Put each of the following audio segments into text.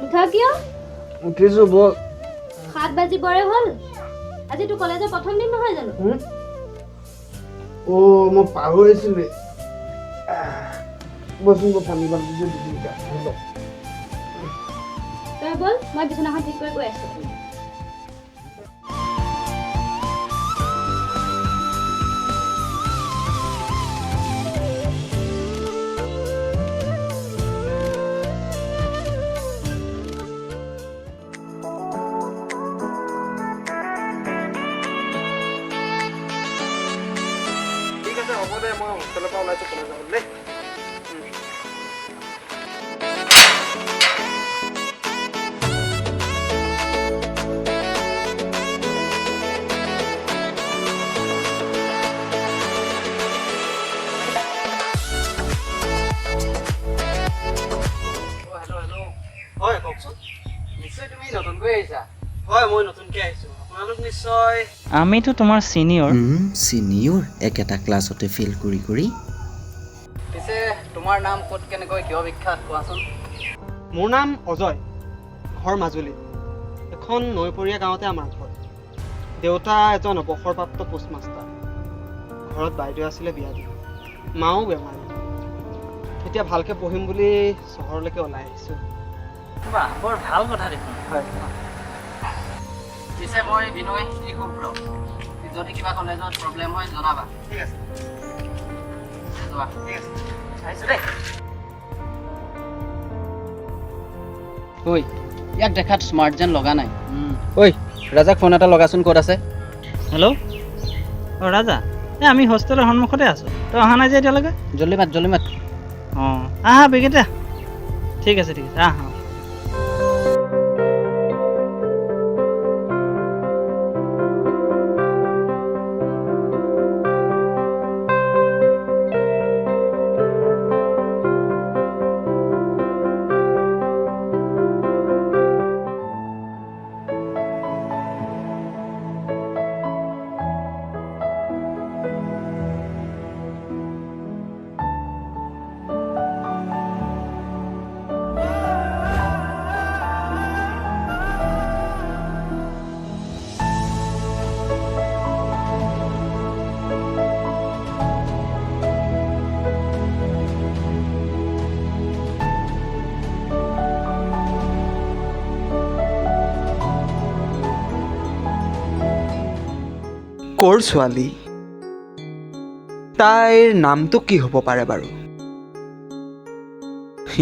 উঠা কিয়? উঠিছো বল। 7 বাজি বৰে হ'ল। আজি তো কলেজৰ প্ৰথম দিন নহয় জানো? মই পাহৰিছিলো। বসুন পানী বাল্টি যে দিদিটা। তই বল, মই বিছনাখন ঠিক কৰি গৈ আছো। মই হোটেলৰ পৰা ওলাইছো কলেজ যাবলৈ। হয় কওকচোন। নিশ্চয় তুমি নতুনকৈ আহিছা? হয় মই নতুনকৈ আহিছো। আপোনালোক নিশ্চয়। আমিতো তোমাৰ সিনিয়ৰ। সিনিয়ৰ একেটা ক্লাছতে ফেল কৰি কৰি। পিছে তোমাৰ নাম ক'ত কেনেকৈ কিয় বিখ্যাত কোৱাচোন? মোৰ নাম অজয়, ঘৰ মাজুলী। এখন নৈপৰীয়া গাঁৱতে আমাৰ ঘৰ। দেউতা এজন অৱসৰপ্ৰাপ্ত পোষ্টমাষ্টাৰ। ঘৰত বাইদেউ আছিলে বিয়া দিয়া, মাও বেমাৰী। এতিয়া ভালকৈ পঢ়িম বুলি চহৰলৈকে ওলাই আহিছোঁ। বাহ, বৰ ভাল কথা দেখোন। হয়। পিছে মই বিনয় এই শুভ্ৰ। যদি কিবা কলেজত প্ৰব্লেম হয় জনাবা। ঠিক আছে। যোৱা। ঠিক আছে। আহিছোঁ দেই। ঐ, ইয়াক দেখাত স্মাৰ্ট যেন লগা নাই। ঐ, ৰাজাক ফোন এটা লগাচোন, ক'ত আছে? হেল্ল', অঁ ৰাজা, এই আমি হোষ্টেলৰ সন্মুখতে আছোঁ। তই অহা নাই যে এতিয়ালৈকে? জল্দি মাত, জল্দি মাত। অঁ, আহা বেগেতে। ঠিক আছে, আহ। ক'ৰ ছোৱালী? তাইৰ নামটো কি হ'ব পাৰে বাৰু?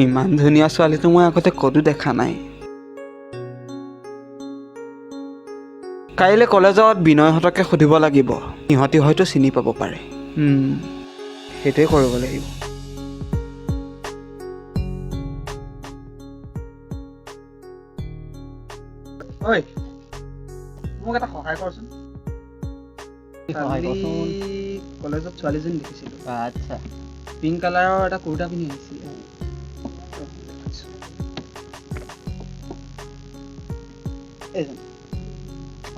ইমান ধুনীয়া ছোৱালীটো মই আগতে ক'তো দেখা নাই। কাইলৈ কলেজত বিনয়হঁতকে সুধিব লাগিব, সিহঁতি হয়তো চিনি পাব পাৰে। সেইটোৱে কৰিব লাগিব। ঐ, মোক এটা সহায় কৰচোন। কলেজত ছোৱালীজনী দেখিছিলোঁ। আচ্ছা, পিংক কালাৰৰ এটা কুৰ্তা পিন্ধি আহিছিলে।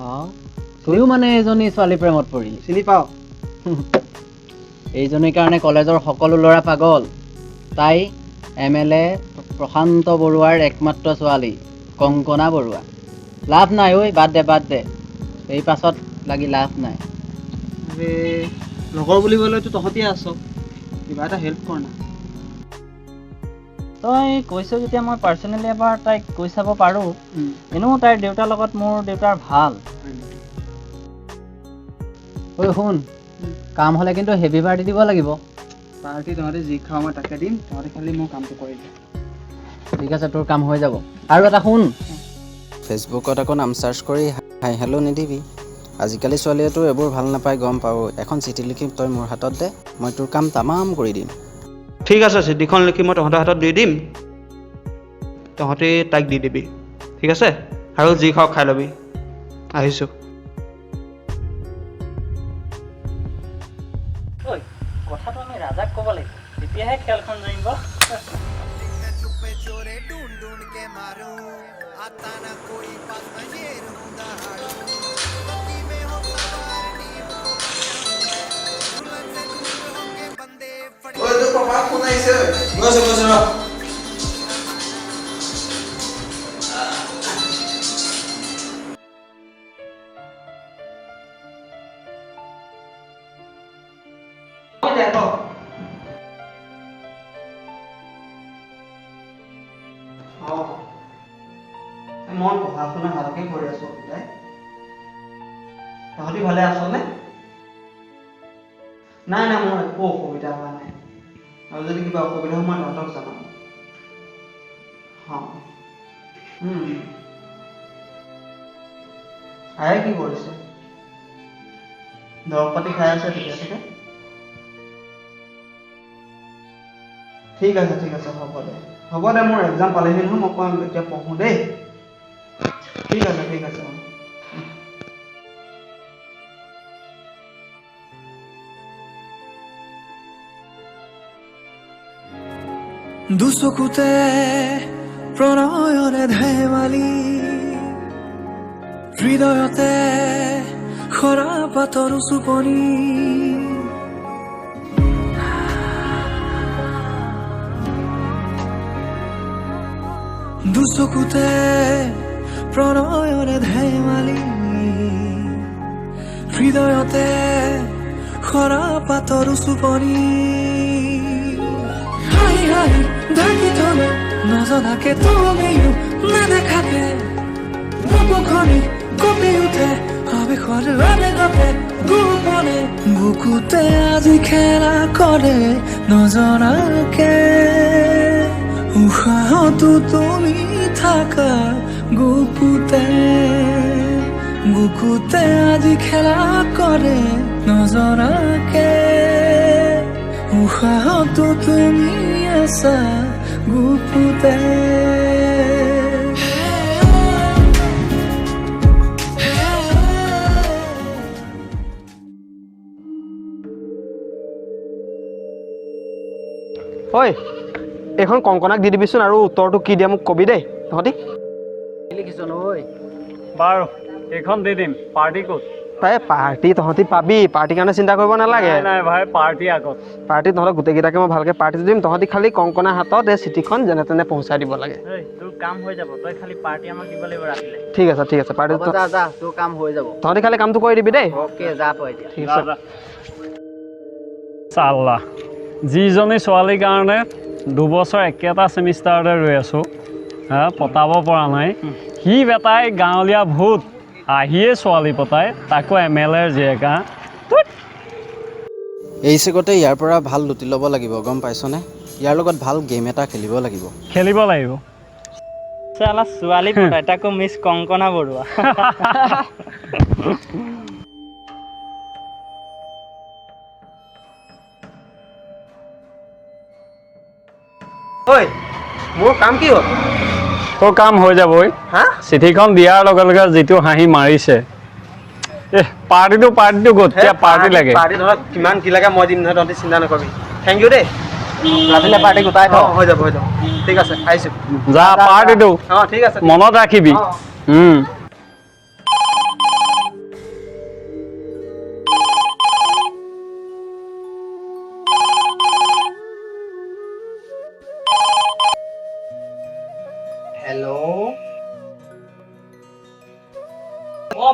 অঁ, তয়ো মানে এজনী ছোৱালী প্ৰেমত পৰিলি? চিনি পাওঁ। এইজনীৰ কাৰণে কলেজৰ সকলো ল'ৰা পাগল। তাই MLA প্ৰশান্ত বৰুৱাৰ একমাত্ৰ ছোৱালী, কংকনা বৰুৱা। লাভ নাই ঐ, বাদ দে। এই পাছত লাগি লাভ নাই। আৰে লগৰ বুলিবলৈতো তহঁতিয়ে আছ, কিবা এটা হেল্প কৰ না। তই কৈছ যেতিয়া মই পাৰ্চনেলি এবাৰ তাইক কৈ চাব পাৰোঁ। এনেও তাইৰ দেউতাৰ লগত মোৰ দেউতাৰ ভাল। ঐ শুন, কাম হ'লে কিন্তু হেভি পাৰ্টি দিব লাগিব। পাৰ্টি তহঁতে যি খাওঁ মই তাকে দিম, তহঁতে খালি মোৰ কামটো কৰি দে। ঠিক আছে, তোৰ কাম হৈ যাব। আৰু এটা শুন, ফেচবুকত আকৌ নাম চাৰ্চ কৰি হাই হেল্ল' নিদিবি। আজিকালি ছোৱালীয়েতো এইবোৰ ভাল নাপায়, গম পাওঁ। এখন চিঠি লিখি তই মোৰ হাতত দে, মই তোৰ কাম তামাম কৰি দিম। ঠিক আছে, চিঠিখন লিখি মই তহঁতৰ হাতত দি দিম, তহঁতে তাইক দি দিবি, ঠিক আছে? আৰু যি খাওঁ খাই ল'বি। আহিছোঁ। ঐ, কথাটো আমি ৰাজাক ক'ব লাগিব, তেতিয়াহে খেলখন জমিব। মই পঢ়া শুনা ভালকে কৰি আছো। তহঁতি ভালে আছনে? নাই নাই, মোৰ একো অসুবিধা হোৱা নাই। আৰু যদি কিবা অসুবিধা হয় মই তহঁতক জনাম। আয়ে কি কৰিছে? দৰৱ পাতি খাই আছে ঠিকে থাকে? ঠিক আছে ঠিক আছে, হ'ব দে হ'ব দে, মোৰ এক্সাম পালেহি নহয়, মই কম এতিয়া পঢ়ো দেই। ঠিক আছে ঠিক আছে। দুচকুতে প্ৰণয়ৰে ধেমালি, হৃদয়তে খৰা পাতৰ চুপনি, দুচকুতে প্ৰণয়ৰে ধেমালি, হৃদয়তে খৰা পাতৰ চুপনি, হাই হাই ঢাকি থলো নজনাকে তুমিও নেদেখাকে, বুকুখনি কঁপি উঠে আবেশৰ আবেগতে, গোপনে বুকুতে আজি খেলা কৰে নজনাকে, উশাহতো তুমি থাকা গুপুতে, বুকুতে আজি খেলা কৰে নজনাকে, উশাহতো তুমি আছা গুপুতে। ঐ, এইখন কংকনাক দি দিবিচোন, আৰু উত্তৰটো কি দিয়ে মোক কবি দেই তহঁতি। লিখিছ ঐ? বাৰু, এইখন দি দিম। পাৰ্টি ক'ত? তাই পাৰ্টি তহঁতি পাবি, পাৰ্টিৰ কাৰণে চিন্তা কৰিব নালাগে। নাই ভাই, পাৰ্টি আগত। পাৰ্টি তহঁতক গোটেইকেইটাকে মই ভালকৈ পাৰ্টিটো দিম, তহঁতি খালি কংকনাৰ হাতত এই চিঠিখন যেনে তেনে পহুচাই দিব লাগে। এই, তোৰ কাম হৈ যাব, তই খালি পাৰ্টি আমাক দিব লাগিব ৰাতিলে। ঠিক আছে ঠিক আছে, পাৰ্টি হ'ব, যা যা, তোৰ কাম হৈ যাব। তহঁতি খালি কামটো কৰি দিবি দেই। অ'কে, যা তই এতিয়া। ঠিক আছে। চাল্লা, যিজনী ছোৱালীৰ কাৰণে দুবছৰ একেটা ছেমিষ্টাৰতে ৰৈ আছোঁ, পতাব পৰা নাই, সি বেটাই গাঁৱলীয়া ভূত আহিয়ে ছোৱালী পতাই, তাকো MLAৰ জীয়েক। এই চেগতে ইয়াৰ পৰা ভাল লুটি ল'ব লাগিব, গম পাইছনে? ইয়াৰ লগত ভাল গেম এটা খেলিব লাগিব। খেলিব লাগিব। চালা, ছোৱালী পতাই, তাকো মিছ কংকনা বৰুৱা। ঐ, মোৰ কাম কি হ'ল? তোৰ কাম হৈ যাবই। হা? চিঠিখন দিয়াৰ লগে লগে যিটো হাঁহি মাৰিছে, পাৰ্টিটো ক'ত? পাৰ্টি লাগে। পাৰ্টি ধৰক কিমান কি লাগে মই দিম নহয়, তহঁতি চিন্তা নকৰিবি। থেংক ইউ দেই। ৰাতিলে পাৰ্টি গোটাই থ। হৈ যাব ঠিক আছে, আহিছোঁ। যা, পাৰ্টিটো ঠিক আছে মনত ৰাখিবি। হেল্ল'।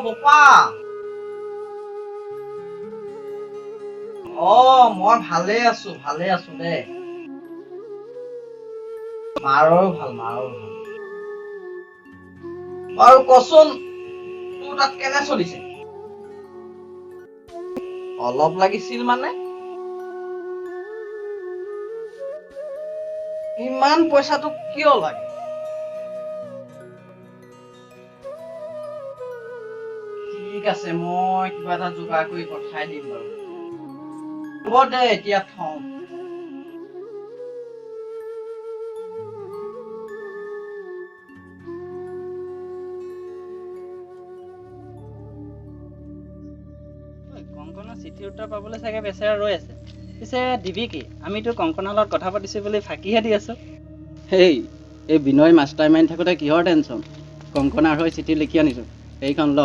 বপা। মই ভালে আছো দে। মাৰো ভাল। বাৰু কচোন, তোৰ তাত কেনে চলিছে? অলপ লাগিছিল মানে? ইমান পইচাটো কিয় লাগে? ঠিক আছে, মই কিবা এটা যোগাৰ কৰি পঠাই দিম বাৰু। হ'ব দে, এতিয়া থওঁ। কংকনা চিঠিৰ উত্তৰ পাবলৈ চাগে বেচেৰা ৰৈ আছে। পিছে দিবি কি? আমিতো কংকনাৰ লগত কথা পাতিছো বুলি ফাঁকিহে দি আছো। হেই, এই বিনয় মাষ্টাৰ মাইণ্ড থাকোঁতে কিহৰ টেনশ্যন? কংকনাৰ হৈ চিঠি লিখি আনিছোঁ, সেইখন ল।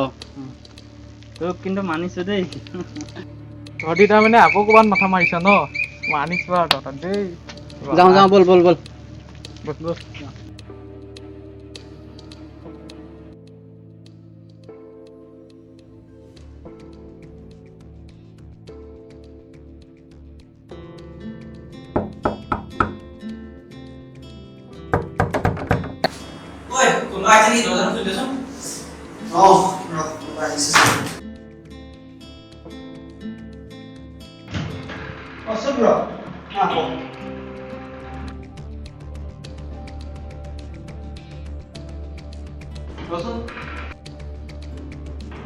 তোক কিন্তু মানিছো দেই। তহঁতি তাৰমানে আকৌ ক'ৰবাত মাথা মাৰিছ ন? মানিছো আৰু তহঁতক দেই। যাওঁ, বল। বল।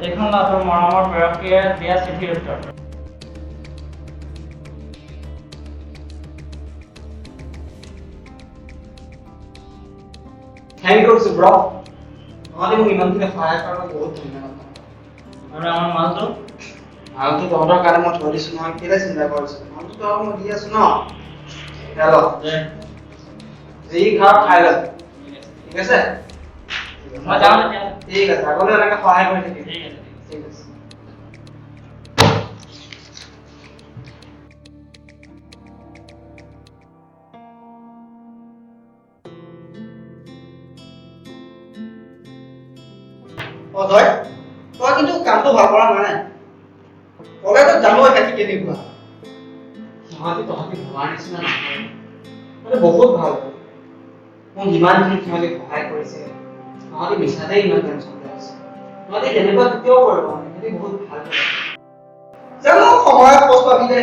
এইখন ল তোৰ মৰমৰ প্ৰেয়সীয়ে দিয়া চিঠিৰ উত্তৰ। থেংক ইউ ব্ৰ। তহঁতি মোক ইমানখিনি সহায় কৰাৰ বহুত ধন্যবাদ। আৰু আমাৰ মালটো মালটো তহঁতৰ কাৰণে মই থৈ দিছোঁ নহয়, কেলৈ চিন্তা কৰিছোঁ? মালটো তহঁতক মই দি আছোঁ ন। যি খাওঁ খাই ল, ঠিক আছে? মই যাওঁ এতিয়া। ঠিক আছে, আগলৈ এনেকৈ সহায় কৰি থাকিম। ঠিক আছে। ঠিক আছে। তই কিন্তু কামটো ভাল কৰা নাই। কলেজত জানই থাকি কেনেকুৱা। সিহঁতি ভবাৰ নিচিনা নহয়, মানে বহুত ভাল। মোক ইমানখিনি সিহঁতি সহায় কৰিছে। সিহঁতি মিছাতে ইমান টেনশ্যন লৈ আছে। সিহঁতি তেনেকুৱা কেতিয়াও কৰিব মানে, সিহঁতি বহুত ভাল কৰে। জানো সময়ত পষ্ট পাবি দে।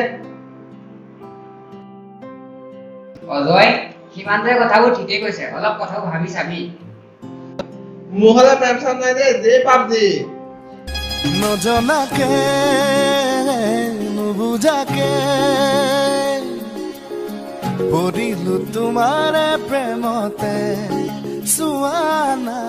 অজয়, সীমান্তই কথাবোৰ ঠিকেই কৈছে, অলপ কথাও ভাবি চাবি। মোৰ হ'লে টেনশ্যন নাই দেই, যে পাপ যি। নজনাকে নুবুজাকে পৰিলো তোমাৰে প্ৰেমতে চোৱানা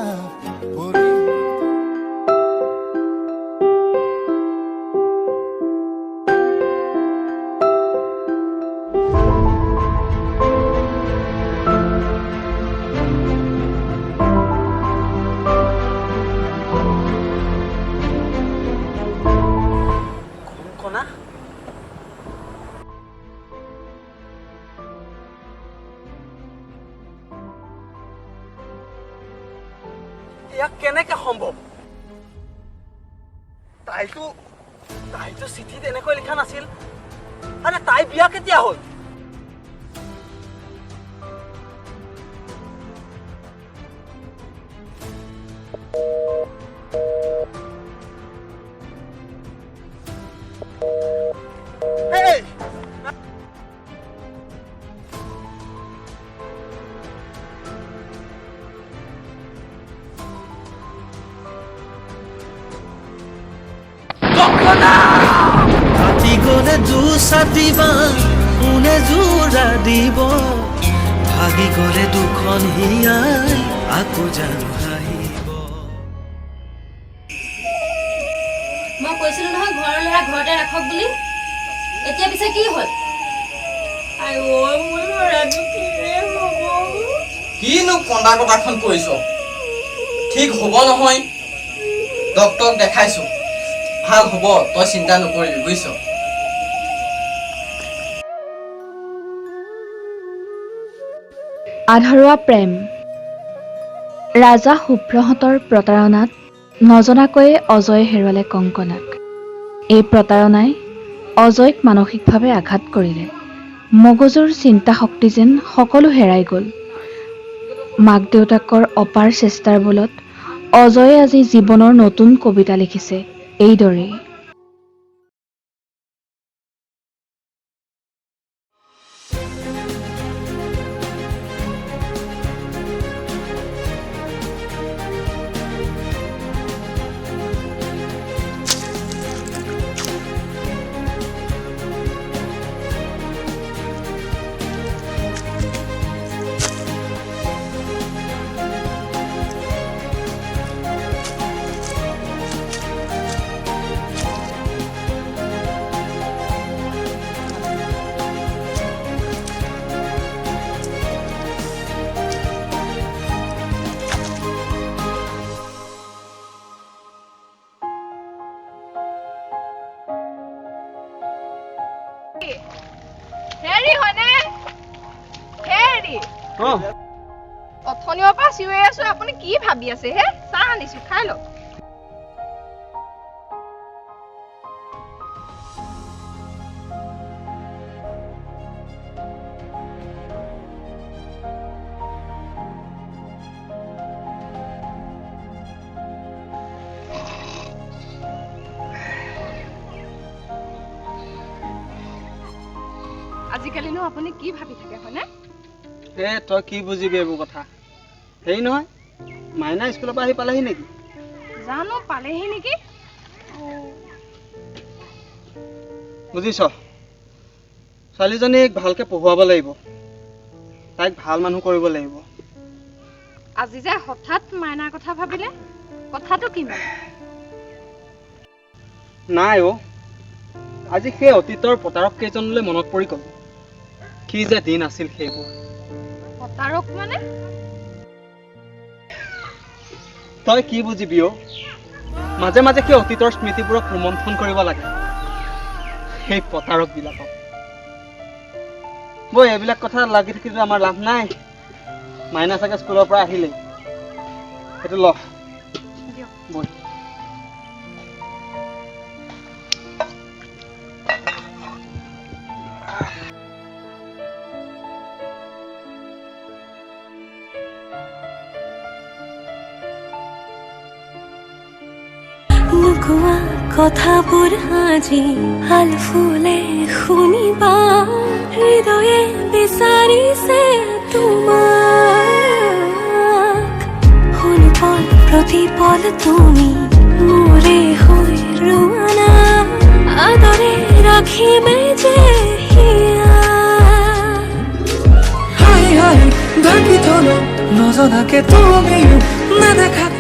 ইয়াক কেনেকে সম্ভৱ? তাইতো চিঠিত এনেকৈ লিখা নাছিল। আৰে তাই বিয়া কেতিয়া হ'ল? ৰাতি গ'লে দুচাতিবা কোনে জোৰা দিব, ভাগি গ'লে দুখন হিয়াই আকৌ জানো হাঁহিব। মই কৈছিলো নহয় ঘৰৰ ল'ৰা ঘৰতে ৰাখক বুলি। এতিয়া পিছে কি হ'ল? কিনো কন্দা কটাখন কৰিছ? ঠিক হ'ব নহয়, ডক্তৰক দেখাইছো, ভাল হ'ব, তই চিন্তা নকৰিবি বুজিছ। আধৰুৱা প্ৰেম। ৰাজা শুভ্ৰহঁতৰ প্ৰতাৰণাত নজনাকৈয়ে অজয়ে হেৰুৱালে কংকনাক। এই প্ৰতাৰণাই অজয়ক মানসিকভাৱে আঘাত কৰিলে। মগজুৰ চিন্তা শক্তি যেন সকলো হেৰাই গ'ল। মাক দেউতাকৰ অপাৰ চেষ্টাৰ বলত অজয়ে আজি জীৱনৰ নতুন কবিতা লিখিছে এইদৰেই। ছোৱালী অঁ অথনিৰ পৰা চিঞৰি আছো আপুনি কি ভাবি আছে হে চাহ আনিছো খাই লওক আজিকালিনো আপুনি কি ভাবি থাকে হয়নে তই কি বুজিবি এইবোৰ কথা হেৰি নহয় মাইনা স্কুলৰ পৰা আহি পালেহি নেকি জানো পালেহি নেকি বুজিছ ছোৱালীজনীক ভালকে পঢ়ুৱাব লাগিব তাইক ভাল মানুহ কৰিব লাগিব আজি যে হঠাৎ মাইনাৰ কথা ভাবিলে কথাটো কি মানে নাই আজি সেই অতীতৰ প্ৰতাৰক কেইজনলৈ মনত পৰি গ'ল কি যে দিন আছিল সেইবোৰ প্ৰতাৰক মানে তই কি বুজিবি মাজে মাজে সেই অতীতৰ স্মৃতিবোৰক ৰোমন্থন কৰিব লাগে সেই প্ৰতাৰক বিলাকক বৈ এইবিলাক কথা লাগি থাকিলে আমাৰ লাভ নাই মাইনা চাগে স্কুলৰ পৰা আহিলেই সেইটো ল বৈ লুকুয়া কথাবোৰ আজি হাল ফুলে শুনিবা হৃদয়ে বিচাৰিছে তোমাক শুনপল প্ৰতিপল তুমি মোৰে হৈ ৰোৱানা আদৰে ৰাখিমে যে হিয়া হাই হাই ডাকি থলো নজনাকে তুমি নেদেখাকে